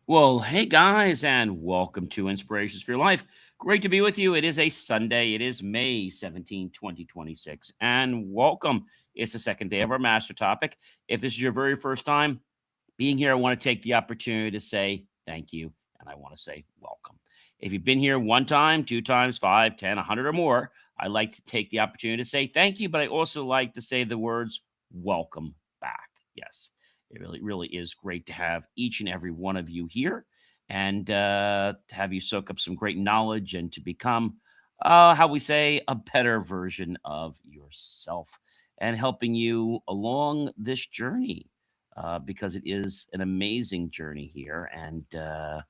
Well, hey guys, and welcome to Inspirations for Your Life. Great to be with you. It is a Sunday. It is May 17, 2026. And welcome. It's the second day of our master topic. If this is your very first time being here, I want to take the opportunity to say thank you. And I want to say welcome. If you've been here one time, two times, 5, 10, 100 or more, I like to take the opportunity to say thank you, but I also like to say the words welcome back. Yes. It really, really is great to have each and every one of you here and to have you soak up some great knowledge and to become, how we say, a better version of yourself and helping you along this journey because it is an amazing journey here. And I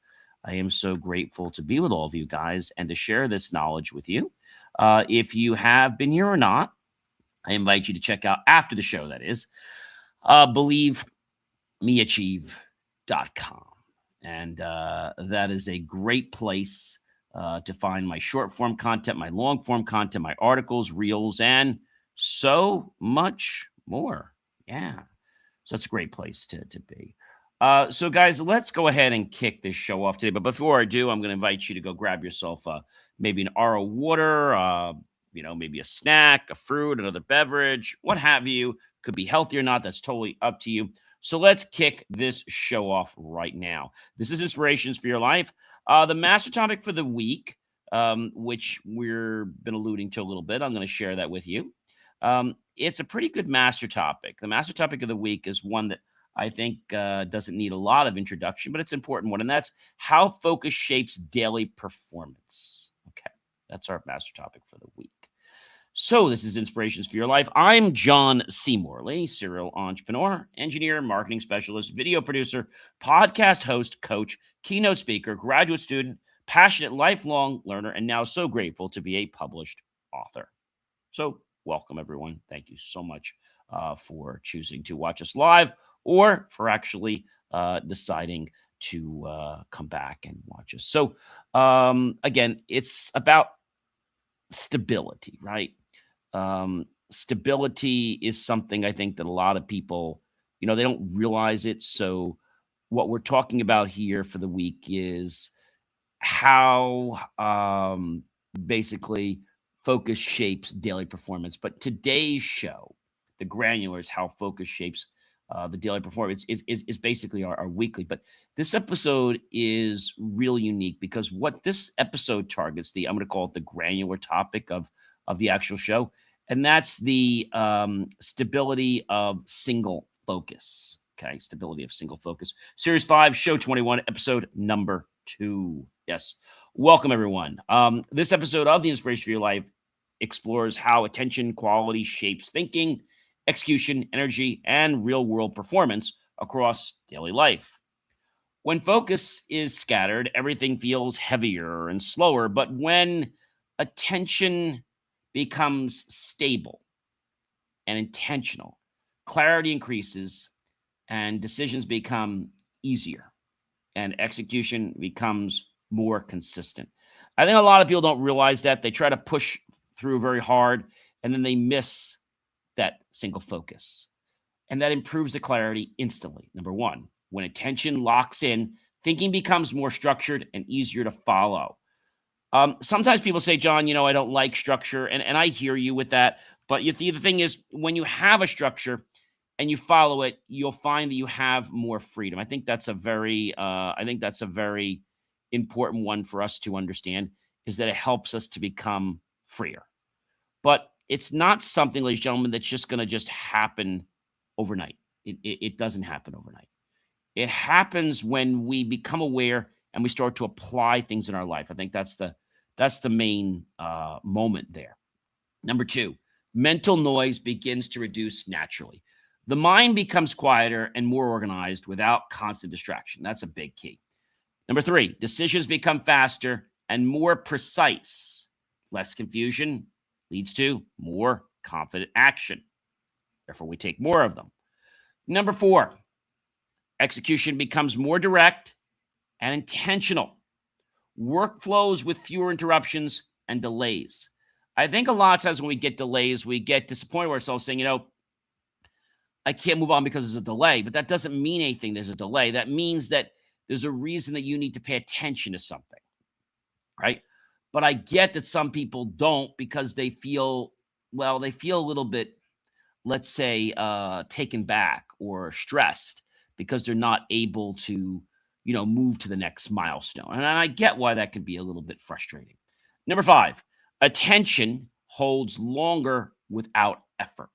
am so grateful to be with all of you guys and to share this knowledge with you. If you have been here or not, I invite you to check out after the show, that is, Believe meachieve.com. And that is a great place to find my short form content, my long form content, my articles, reels, and so much more. Yeah. So that's a great place to be. So, guys, let's go ahead and kick this show off today. But before I do, I'm going to invite you to go grab yourself maybe an RO water, maybe a snack, a fruit, another beverage, what have you. Could be healthy or not. That's totally up to you. So let's kick this show off right now. This is Inspirations for Your Life. The master topic for the week, which we've been alluding to a little bit, I'm going to share that with you. It's a pretty good master topic. The master topic of the week is one that I think doesn't need a lot of introduction, but it's an important one, and that's how focus shapes daily performance. Okay, that's our master topic for the week. So this is Inspirations for Your Life. I'm John C. Morley, serial entrepreneur, engineer, marketing specialist, video producer, podcast host, coach, keynote speaker, graduate student, passionate lifelong learner, and now so grateful to be a published author. So welcome, everyone. Thank you so much for choosing to watch us live or for actually deciding to come back and watch us. So again, it's about stability, right? Stability is something I think that a lot of people, they don't realize it. So what we're talking about here for the week is how basically focus shapes daily performance. But today's show, the granulars, how focus shapes the daily performance is basically our weekly. But this episode is really unique because what this episode targets, I'm going to call it the granular topic of the actual show, and that's the stability of single focus. Okay, stability of single focus. Series 5, Show 21, episode number 2. Yes. Welcome, everyone. This episode of The Inspiration for Your Life explores how attention quality shapes thinking, execution, energy, and real-world performance across daily life. When focus is scattered, everything feels heavier and slower, but when attention becomes stable and intentional, clarity increases and decisions become easier and execution becomes more consistent. I think a lot of people don't realize that. They try to push through very hard and then they miss that single focus. And that improves the clarity instantly. Number one, when attention locks in, thinking becomes more structured and easier to follow. Sometimes people say, John, I don't like structure, and I hear you with that. But the thing is, when you have a structure and you follow it, you'll find that you have more freedom. I think that's a very important one for us to understand, is that it helps us to become freer. But it's not something, ladies and gentlemen, that's just going to just happen overnight. It doesn't happen overnight. It happens when we become aware and we start to apply things in our life. I think that's the main moment there. Number 2, mental noise begins to reduce naturally. The mind becomes quieter and more organized without constant distraction. That's a big key. Number 3, decisions become faster and more precise. Less confusion leads to more confident action. Therefore, we take more of them. Number 4, execution becomes more direct and intentional. Workflows with fewer interruptions and delays. I think a lot of times when we get delays, we get disappointed with ourselves saying, I can't move on because there's a delay. But that doesn't mean anything. There's a delay. That means that There's a reason that you need to pay attention to something, right? But I get that some people don't because they feel, well, they feel a little bit, let's say, taken back or stressed because they're not able to, move to the next milestone. And I get why that could be a little bit frustrating. Number five, attention holds longer without effort.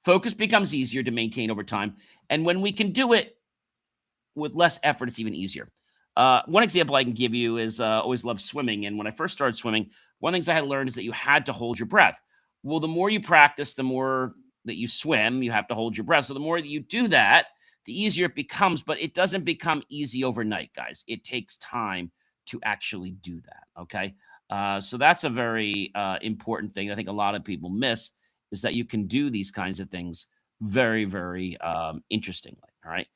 Focus becomes easier to maintain over time. And when we can do it with less effort, it's even easier. One example I can give you is always loved swimming. And when I first started swimming, one of the things I had learned is that you had to hold your breath. Well, the more you practice, the more that you swim, you have to hold your breath. So the more that you do that, the easier it becomes. But it doesn't become easy overnight, guys. It takes time to actually do that. Okay. So that's a very important thing I think a lot of people miss is that you can do these kinds of things very, very interestingly. All right.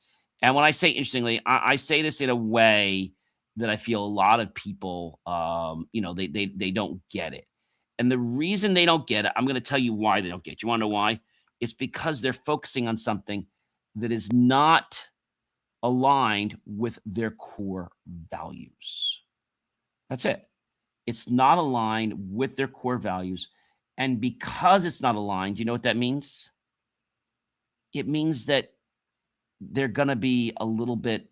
And when I say interestingly, I say this in a way that I feel a lot of people, they don't get it. And the reason they don't get it, I'm going to tell you why they don't get it. You want to know why? It's because they're focusing on something that is not aligned with their core values. That's it. It's not aligned with their core values. And because it's not aligned, you know what that means? It means that they're going to be a little bit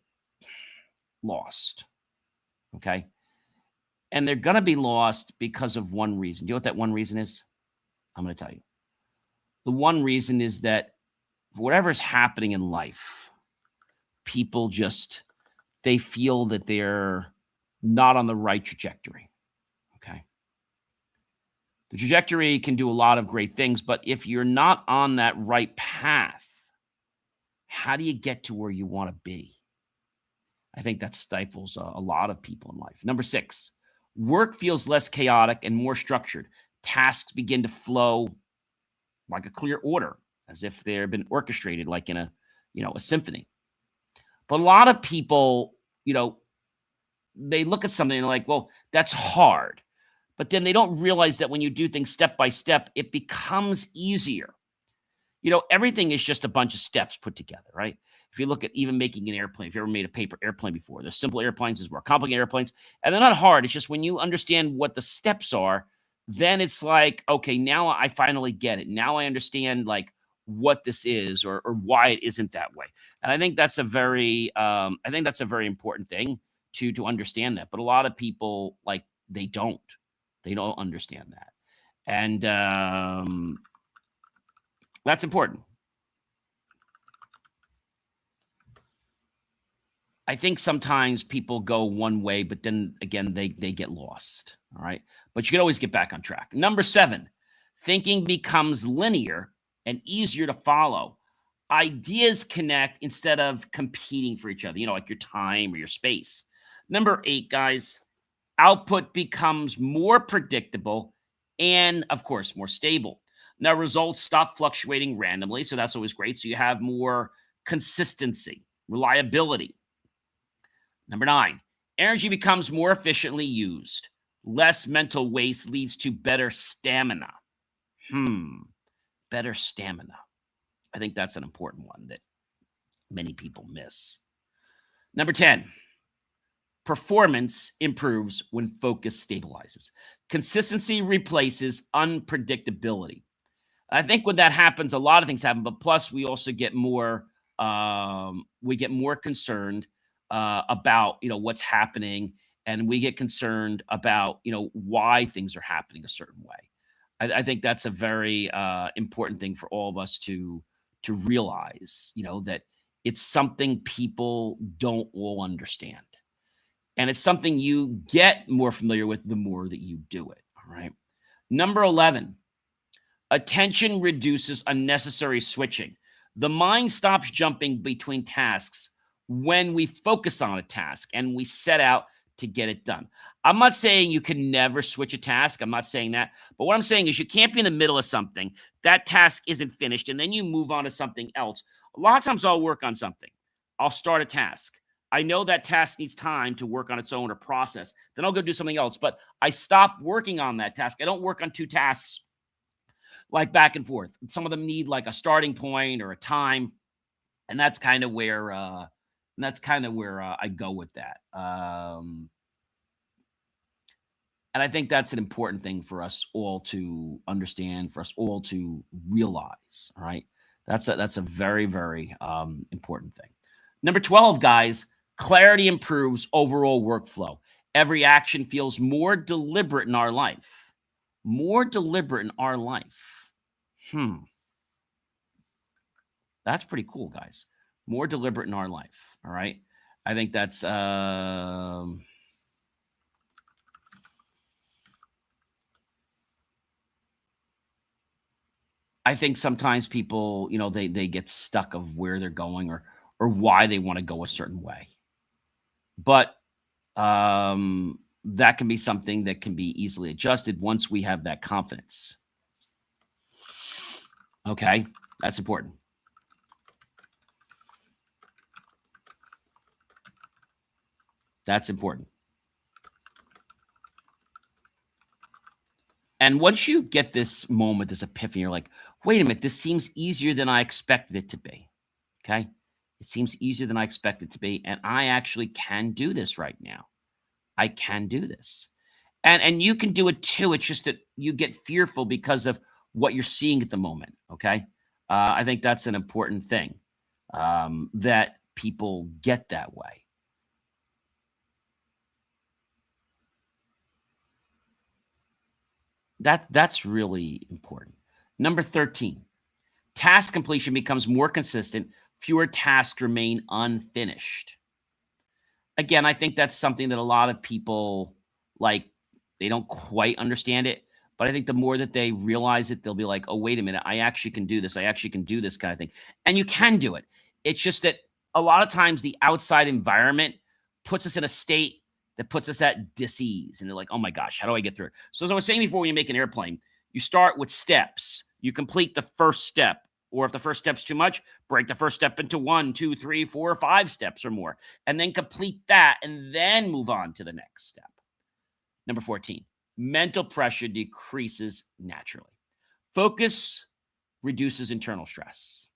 lost. Okay. And they're going to be lost because of one reason. Do you know what that one reason is? I'm going to tell you. The one reason is that whatever's happening in life, people just, they feel that they're not on the right trajectory. Okay. The trajectory can do a lot of great things, but if you're not on that right path, how do you get to where you want to be? I think that stifles a lot of people in life. Number six, work feels less chaotic and more structured. Tasks begin to flow like a clear order, as if they've been orchestrated like in a symphony. But a lot of people, they look at something and they're like, well, that's hard. But then they don't realize that when you do things step by step, it becomes easier. Everything is just a bunch of steps put together, right? If you look at even making an airplane, if you ever made a paper airplane before, there's simple airplanes, there's more complicated airplanes, and they're not hard. It's just when you understand what the steps are, then it's like, okay, now I finally get it. Now I understand like what this is or why it isn't that way. And I think that's a very, important thing to understand that. But a lot of people like they don't understand that, and that's important. I think sometimes people go one way, but then again, they get lost. All right. But you can always get back on track. Number seven, thinking becomes linear and easier to follow. Ideas connect instead of competing for each other, like your time or your space. Number eight, guys, output becomes more predictable and, of course, more stable. Now, results stop fluctuating randomly, so that's always great. So you have more consistency, reliability. Number nine, energy becomes more efficiently used. Less mental waste leads to better stamina. Better stamina. I think that's an important one that many people miss. Number 10, performance improves when focus stabilizes. Consistency replaces unpredictability. I think when that happens, a lot of things happen, but plus we also get more, concerned about, what's happening, and we get concerned about, why things are happening a certain way. I think that's a very important thing for all of us to realize, that it's something people don't all understand. And it's something you get more familiar with the more that you do it. All right. Number 11, attention reduces unnecessary switching. The mind stops jumping between tasks when we focus on a task and we set out to get it done. I'm not saying you can never switch a task. I'm not saying that. But what I'm saying is you can't be in the middle of something. That task isn't finished, and then you move on to something else. A lot of times I'll work on something. I'll start a task. I know that task needs time to work on its own or process. Then I'll go do something else. But I stop working on that task. I don't work on two tasks like back and forth. Some of them need like a starting point or a time. And that's kind of where And that's kind of where I go with that. And I think that's an important thing for us all to understand, for us all to realize. All right, that's a very very important thing. Number 12, guys, clarity improves overall workflow. Every action feels more deliberate in our life. More deliberate in our life. That's pretty cool, guys. More deliberate in our life. All right. I think that's I think sometimes people, they get stuck of where they're going or why they want to go a certain way. But that can be something that can be easily adjusted once we have that confidence. Okay, that's important. That's important. And once you get this moment, this epiphany, you're like, wait a minute, this seems easier than I expected it to be. Okay. It seems easier than I expected it to be. And I actually can do this right now. I can do this. And you can do it too. It's just that you get fearful because of what you're seeing at the moment. Okay. I think that's an important thing, that people get that way. That's really important. Number 13, task completion becomes more consistent. Fewer tasks remain unfinished. Again, I think that's something that a lot of people like, they don't quite understand it. But I think the more that they realize it, they'll be like, oh, wait a minute, I actually can do this. I actually can do this kind of thing. And you can do it. It's just that a lot of times the outside environment puts us in a state that puts us at dis-ease. And they're like, oh my gosh, how do I get through it? So as I was saying before, when you make an airplane, you start with steps. You complete the first step. Or if the first step's too much, break the first step into 1, 2, 3, 4, 5 steps or more, and then complete that and then move on to the next step. Number 14, mental pressure decreases naturally. Focus reduces internal stress.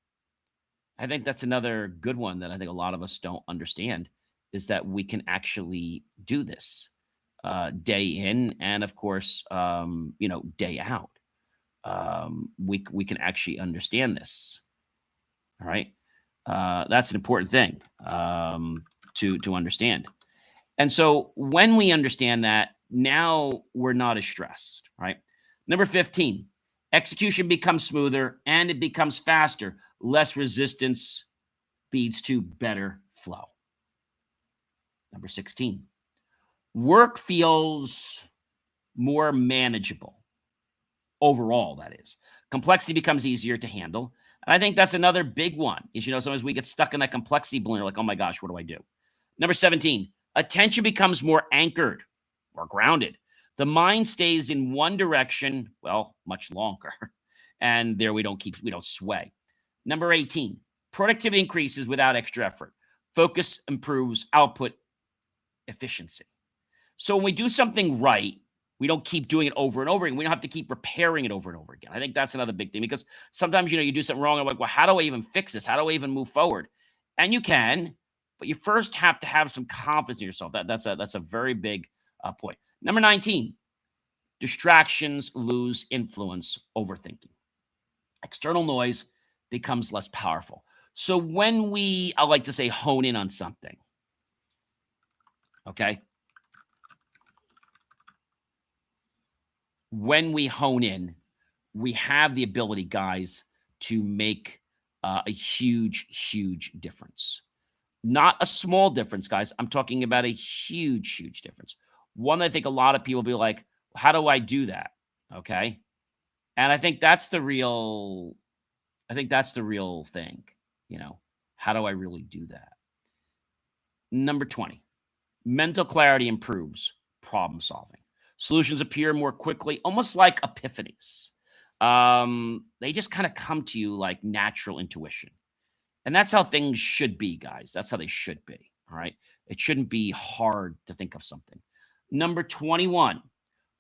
I think that's another good one that I think a lot of us don't understand, is that we can actually do this day in and, of course, day out. We can actually understand this. All right, that's an important thing to understand. And so when we understand that, now we're not as stressed. Right. Number 15, execution becomes smoother and it becomes faster. Less resistance leads to better flow. Number 16, work feels more manageable. Overall, that is. Complexity becomes easier to handle. And I think that's another big one, is, sometimes we get stuck in that complexity balloon. Like, oh my gosh, what do I do? Number 17, attention becomes more anchored or grounded. The mind stays in one direction, well, much longer. And there we don't sway. Number 18, productivity increases without extra effort. Focus improves output efficiency. So when we do something right, we don't keep doing it over and over again. We don't have to keep repairing it over and over again. I think that's another big thing, because sometimes, you do something wrong and I'm like, well, how do I even fix this? How do I even move forward? And you can, but you first have to have some confidence in yourself. That's a very big point. Number 19, distractions lose influence over thinking. External noise becomes less powerful. So when I like to say, hone in on something, okay? When we hone in, we have the ability, guys, to make a huge, huge difference. Not a small difference, guys. I'm talking about a huge, huge difference. One, I think a lot of people be like, how do I do that? Okay. And I think that's the real thing. How do I really do that? Number 20, mental clarity improves problem solving. Solutions appear more quickly, almost like epiphanies. They just kind of come to you like natural intuition. And that's how things should be, guys. That's how they should be. All right. It shouldn't be hard to think of something. Number 21,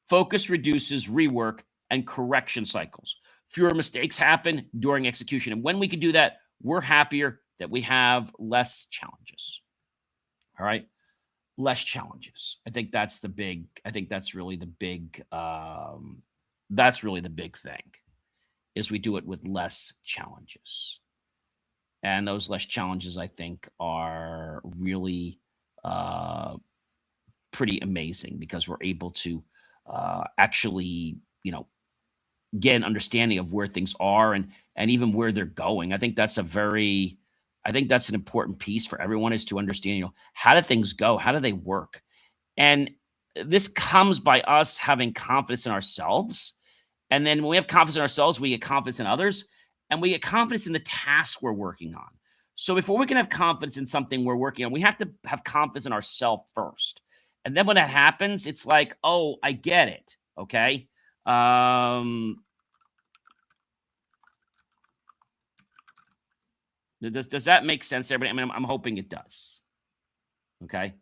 focus reduces rework and correction cycles. Fewer mistakes happen during execution. And when we can do that, we're happier that we have less challenges. All right. Less challenges. I think that's the big, I think that's really the big, that's really the big thing is we do it with less challenges. And those less challenges, I think, are really uh, pretty amazing because we're able to actually, get an understanding of where things are and even where they're going. I think that's an important piece for everyone is to understand, how do things go? How do they work? And this comes by us having confidence in ourselves. And then when we have confidence in ourselves, we get confidence in others and we get confidence in the task we're working on. So before we can have confidence in something we're working on, we have to have confidence in ourselves first. And then when that happens, it's like, oh, I get it. Okay. Um, does that make sense, everybody? I mean, I'm hoping it does. Okay.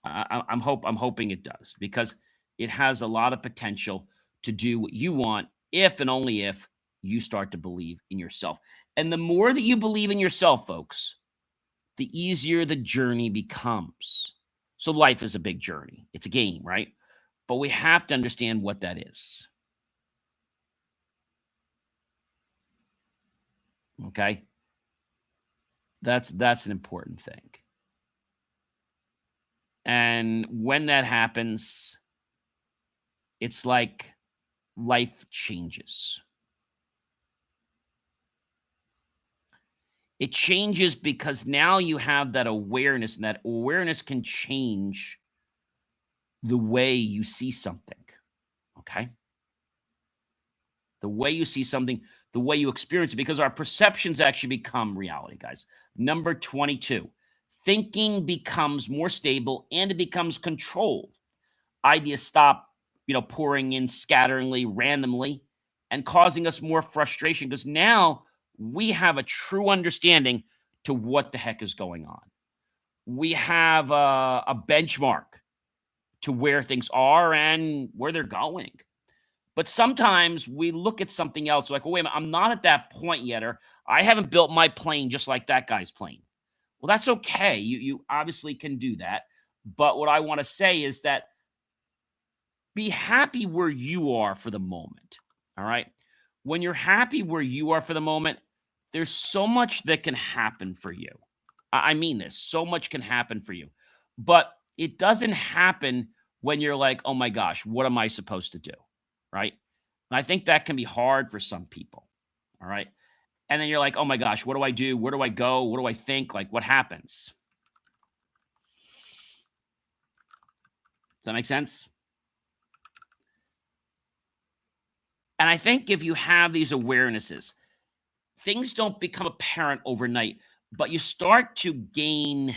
I'm hoping it does because it has a lot of potential to do what you want if and only if you start to believe in yourself. And the more that you believe in yourself, folks, the easier the journey becomes. So life is a big journey. It's a game, right? But we have to understand what that is. Okay? That's an important thing. And when that happens, it's like life changes. It changes because now you have that awareness, and that awareness can change the way you see something. Okay. The way you see something, the way you experience it, because our perceptions actually become reality, guys. Number 22, thinking becomes more stable and it becomes controlled. Ideas stop, pouring in scatteringly, randomly, and causing us more frustration because now we have a true understanding to what the heck is going on. We have a benchmark to where things are and where they're going. But sometimes we look at something else like, well, wait a minute, I'm not at that point yet, or I haven't built my plane just like that guy's plane. Well, that's okay. You obviously can do that. But what I want to say is that be happy where you are for the moment. All right. When you're happy where you are for the moment, there's so much that can happen for you. I mean this, so much can happen for you. But it doesn't happen when you're like, oh my gosh, what am I supposed to do? Right. And I think that can be hard for some people. All right. And then you're like, oh my gosh, what do I do? Where do I go? What do I think? Like, what happens? Does that make sense? And I think if you have these awarenesses, things don't become apparent overnight, but you start to gain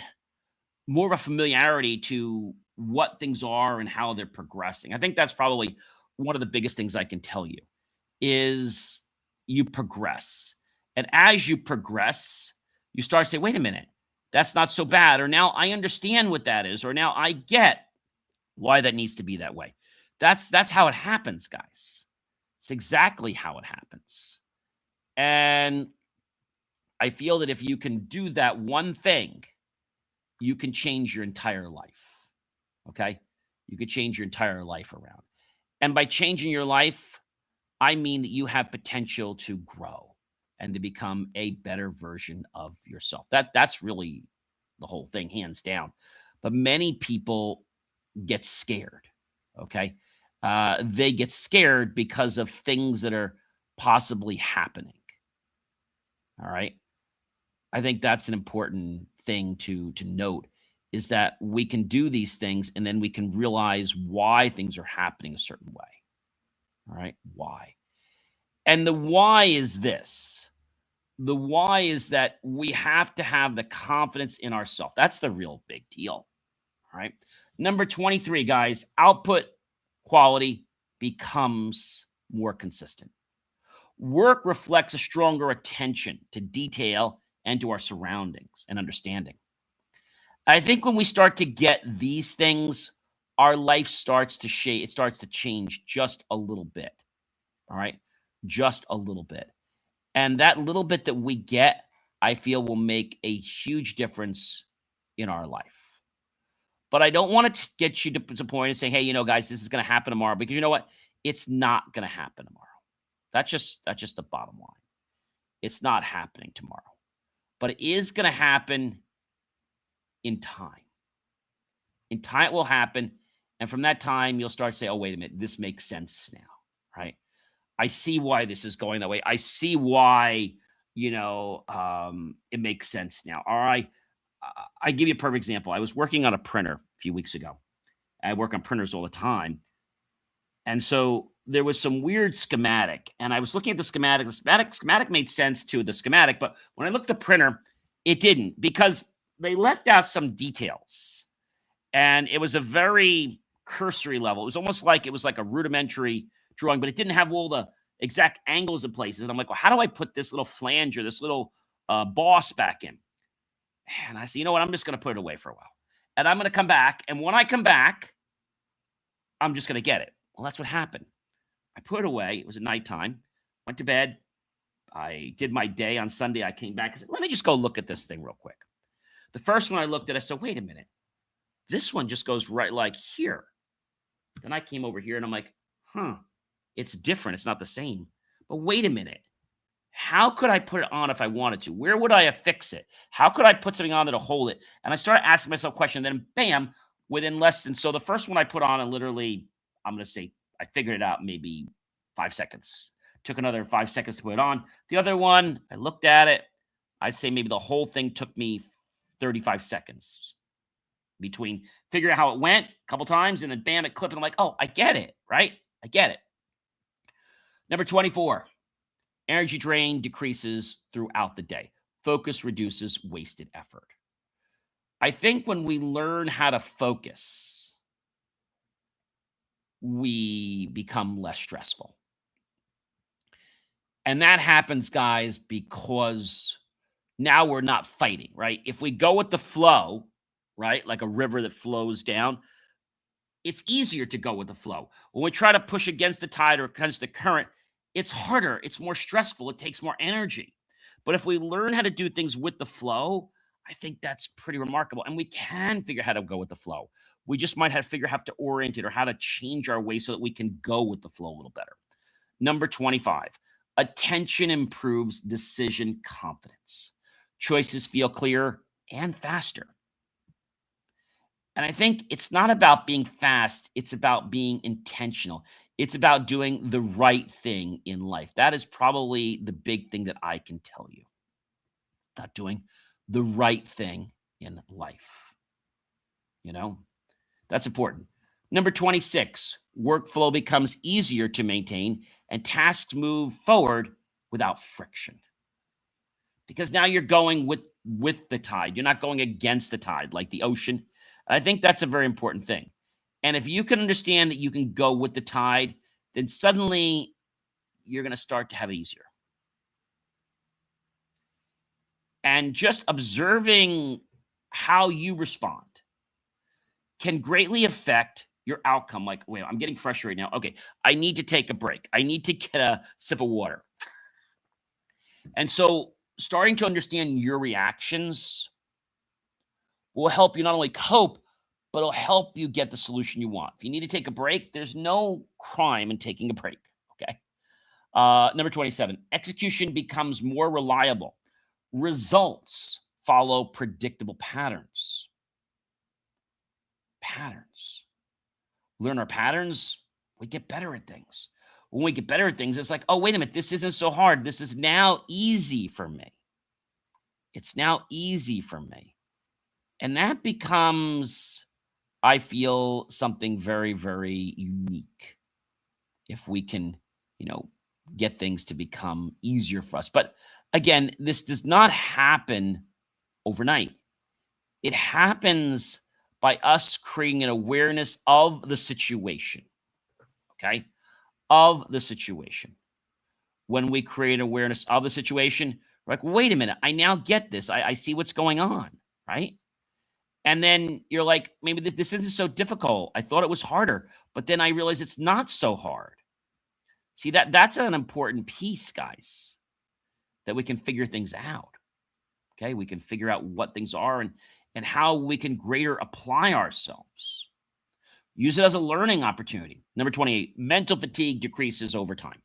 more of a familiarity to what things are and how they're progressing. I think that's probably one of the biggest things I can tell you is you progress. And as you progress, you start to say, wait a minute, that's not so bad. Or now I understand what that is. Or now I get why that needs to be that way. That's how it happens, guys. It's exactly how it happens. And I feel that if you can do that one thing, you can change your entire life. Okay? You could change your entire life around. And by changing your life, I mean that you have potential to grow and to become a better version of yourself. That's really the whole thing, hands down. But many people get scared. Okay? They get scared because of things that are possibly happening. All right. I think that's an important thing to note is that we can do these things and then we can realize why things are happening a certain way. All right? Why? And the why is this. The why is that we have to have the confidence in ourselves. That's the real big deal. All right? Number 23, guys, output quality becomes more consistent. Work reflects a stronger attention to detail and to our surroundings and understanding. I think when we start to get these things, our life starts to shape, it starts to change just a little bit. All right. Just a little bit. And that little bit that we get, I feel will make a huge difference in our life. But I don't want to get you to point and say, hey, guys, this is going to happen tomorrow, because you know what? It's not going to happen tomorrow. That's just the bottom line. It's not happening tomorrow, but it is going to happen in time. In time, it will happen. And from that time, you'll start to say, oh, wait a minute, this makes sense now, right? I see why this is going that way. I see why, it makes sense now. All right. I give you a perfect example. I was working on a printer a few weeks ago. I work on printers all the time. And so there was some weird schematic, and I was looking at the schematic. The schematic made sense to the schematic, but when I looked at the printer, it didn't, because they left out some details, and it was a very cursory level. It was almost like it was like a rudimentary drawing, but it didn't have all the exact angles of places. And I'm like, well, how do I put this little flanger, this little boss back in? And I said, you know what? I'm just going to put it away for a while, and I'm going to come back. And when I come back, I'm just going to get it. Well, that's what happened. I put it away. It was at nighttime. Went to bed. I did my day on Sunday. I came back and said, let me just go look at this thing real quick. The first one I looked at, I said, wait a minute. This one just goes right like here. Then I came over here and I'm like, it's different. It's not the same. But wait a minute. How could I put it on if I wanted to? Where would I affix it? How could I put something on there to hold it? And I started asking myself questions. Then bam, within less than, so the first one I put on, and literally, I'm going to say, I figured it out maybe 5 seconds. Took another 5 seconds to put it on. The other one, I looked at it. I'd say maybe the whole thing took me 35 seconds between figuring out how it went a couple times, and then bam, it clipped. And I'm like, oh, I get it, right? I get it. Number 24, energy drain decreases throughout the day. Focus reduces wasted effort. I think when we learn how to focus, we become less stressful. And that happens, guys, because now we're not fighting, right? If we go with the flow, right, like a river that flows down, it's easier to go with the flow. When we try to push against the tide or against the current, it's harder. It's more stressful. It takes more energy. But if we learn how to do things with the flow, I think that's pretty remarkable. And we can figure out how to go with the flow. We just might have to figure out how to orient it or how to change our way so that we can go with the flow a little better. Number 25, attention improves decision confidence. Choices feel clearer and faster. And I think it's not about being fast. It's about being intentional. It's about doing the right thing in life. That is probably the big thing that I can tell you. About doing the right thing in life. That's important. Number 26, workflow becomes easier to maintain and tasks move forward without friction. Because now you're going with the tide. You're not going against the tide like the ocean. I think that's a very important thing. And if you can understand that you can go with the tide, then suddenly you're going to start to have it easier. And just observing how you respond can greatly affect your outcome. Like, wait, I'm getting frustrated now. Okay, I need to take a break. I need to get a sip of water. And so starting to understand your reactions will help you not only cope, but it'll help you get the solution you want. If you need to take a break, there's no crime in taking a break, okay? Number 27, execution becomes more reliable. Results follow predictable patterns. Learn our patterns, we get better at things. When we get better at things, it's like, oh, wait a minute, this isn't so hard. This is now easy for me. It's now easy for me. And that becomes, I feel, something very, very unique if we can, get things to become easier for us. But again, this does not happen overnight. It happens by us creating an awareness of the situation, okay? Of the situation. When we create awareness of the situation, we're like, wait a minute, I now get this. I see what's going on, right? And then you're like, maybe this isn't so difficult. I thought it was harder, but then I realized it's not so hard. See, that's an important piece, guys, that we can figure things out. Okay, we can figure out what things are, and how we can greater apply ourselves. Use it as a learning opportunity. Number 28, mental fatigue decreases over time.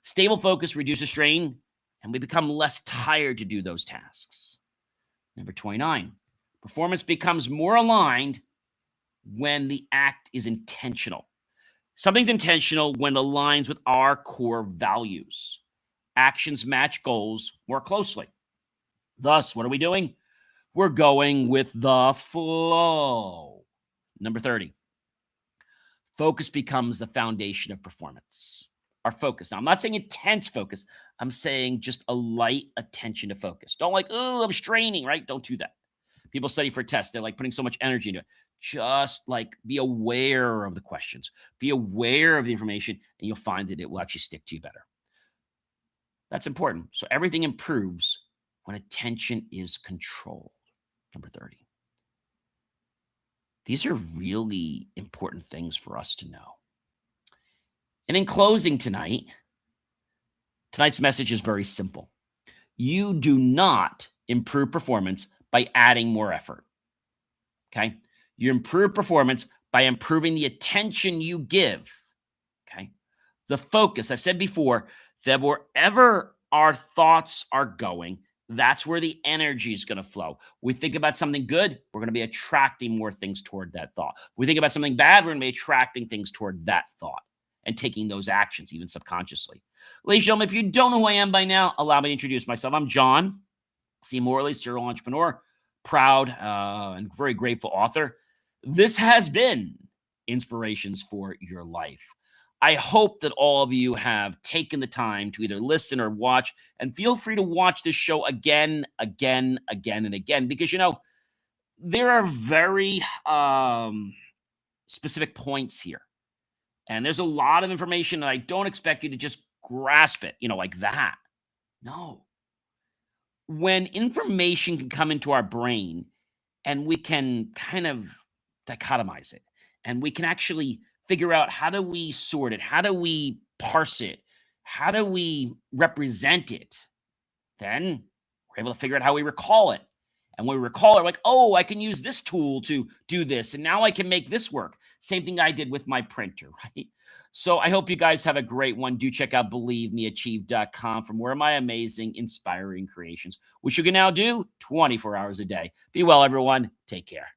Stable focus reduces strain, and we become less tired to do those tasks. Number 29, performance becomes more aligned when the act is intentional. Something's intentional when it aligns with our core values. Actions match goals more closely. Thus, what are we doing? We're going with the flow. Number 30, focus becomes the foundation of performance. Our focus. Now, I'm not saying intense focus. I'm saying just a light attention to focus. Don't like, oh, I'm straining, right? Don't do that. People study for tests. They're like putting so much energy into it. Just like be aware of the questions, be aware of the information, and you'll find that it will actually stick to you better. That's important. So everything improves when attention is controlled. Number 30. These are really important things for us to know. And in closing tonight's message is very simple. You do not improve performance by adding more effort. Okay? You improve performance by improving the attention you give. Okay? The focus, I've said before, that wherever our thoughts are going, that's where the energy is going to flow. We think about something good, we're going to be attracting more things toward that thought. We think about something bad, we're going to be attracting things toward that thought and taking those actions, even subconsciously. Ladies and gentlemen, if you don't know who I am by now, allow me to introduce myself. I'm John C. Morley, serial entrepreneur, proud and very grateful author. This has been Inspirations for Your Life. I hope that all of you have taken the time to either listen or watch, and feel free to watch this show again, and again, because, there are very specific points here. And there's a lot of information, and I don't expect you to just grasp it, like that. No. When information can come into our brain and we can kind of dichotomize it, and we can actually figure out, how do we sort it? How do we parse it? How do we represent it? Then we're able to figure out how we recall it. And when we recall it, we're like, oh, I can use this tool to do this, and now I can make this work. Same thing I did with my printer, right? So I hope you guys have a great one. Do check out believemeachieve.com for more of my amazing, inspiring creations, which you can now do 24 hours a day. Be well, everyone. Take care.